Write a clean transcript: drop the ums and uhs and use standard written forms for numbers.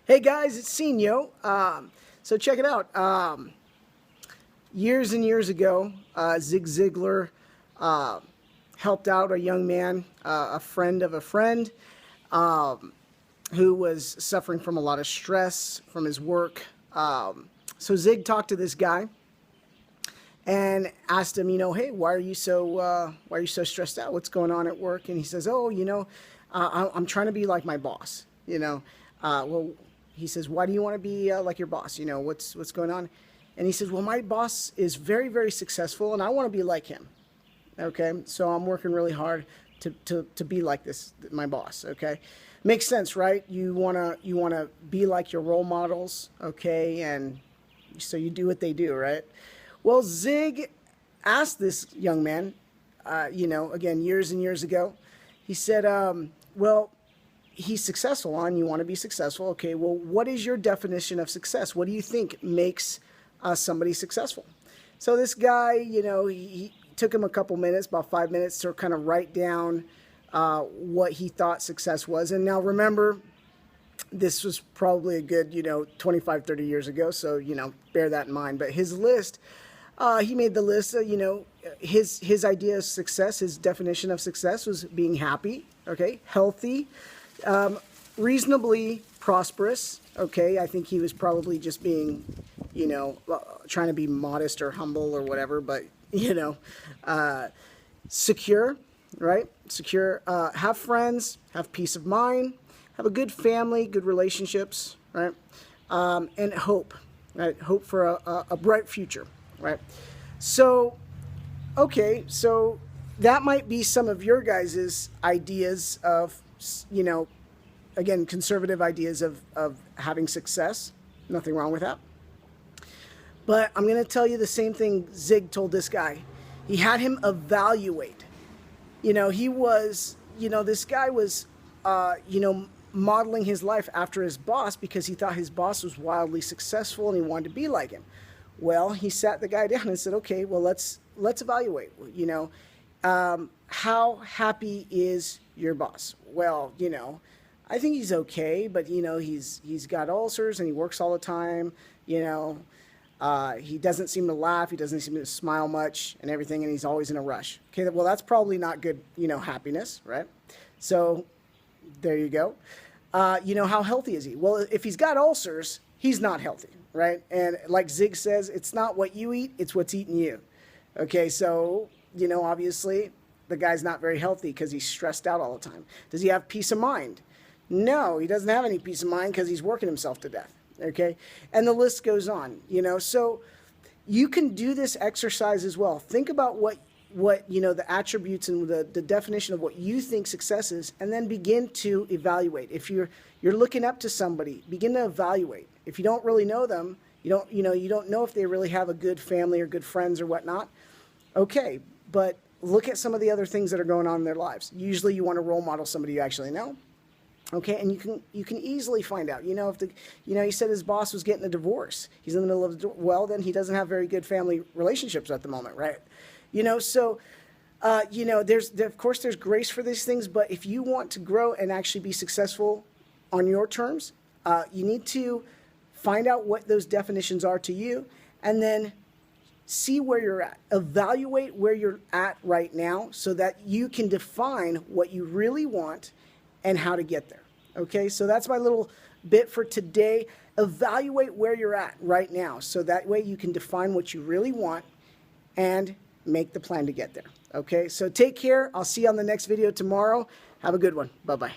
Hey guys, it's Senio. So check it out. Years and years ago, Zig Ziglar helped out a young man, a friend of a friend, who was suffering from a lot of stress from his work. So Zig talked to this guy and asked him, hey, why are you so stressed out? What's going on at work? And he says, oh, I'm trying to be like my boss. Well, he says, why do you want to be like your boss? What's going on? And he says, well, my boss is very, very successful, and I want to be like him. Okay, so I'm working really hard to be like my boss. Okay, makes sense, right? You wanna be like your role models. Okay, and so you do what they do, right? Well, Zig asked this young man, again, years and years ago. He said, well, he's successful, and you want to be successful. Okay, well, what is your definition of success? What do you think makes somebody successful? So this guy, he took him a couple minutes, about 5 minutes, to kind of write down what he thought success was. And now remember, this was probably a good, 25, 30 years ago, so, bear that in mind. But his list, he made the list, his idea of success, his definition of success was being happy, okay, healthy, reasonably prosperous. Okay, I think he was probably just being, trying to be modest or humble or whatever, but, secure, right? Secure, have friends, have peace of mind, have a good family, good relationships, right? And hope, right? Hope for a bright future, right? So, okay, so that might be some of your guys' ideas of, again, conservative ideas of having success. Nothing wrong with that. But I'm going to tell you the same thing Zig told this guy. He had him evaluate. He was, this guy was, modeling his life after his boss because he thought his boss was wildly successful and he wanted to be like him. Well, he sat the guy down and said, okay, well, let's evaluate, how happy is your boss? Well, I think he's okay, but he's got ulcers and he works all the time. He doesn't seem to laugh. He doesn't seem to smile much and everything, and he's always in a rush. Okay, well, that's probably not good, happiness, right? So there you go. How healthy is he? Well, if he's got ulcers, he's not healthy, right? And like Zig says, it's not what you eat, it's what's eating you. Okay, so, obviously the guy's not very healthy because he's stressed out all the time. Does he have peace of mind? No, he doesn't have any peace of mind because he's working himself to death. Okay, and the list goes on. So you can do this exercise as well. Think about what the attributes and the definition of what you think success is, and then begin to evaluate. If you're looking up to somebody, begin to evaluate. If you don't really know them, you don't know if they really have a good family or good friends or whatnot. Okay, but look at some of the other things that are going on in their lives. Usually you want to role model somebody you actually know. Okay, and you can easily find out. If he said his boss was getting a divorce. He's in the middle of a divorce. Well, then he doesn't have very good family relationships at the moment, right? So of course there's grace for these things, but if you want to grow and actually be successful on your terms, you need to find out what those definitions are to you, and then see where you're at. Evaluate where you're at right now so that you can define what you really want and how to get there. Okay, so that's my little bit for today. Evaluate where you're at right now so that way you can define what you really want and make the plan to get there. Okay, so take care. I'll see you on the next video tomorrow. Have a good one. Bye-bye.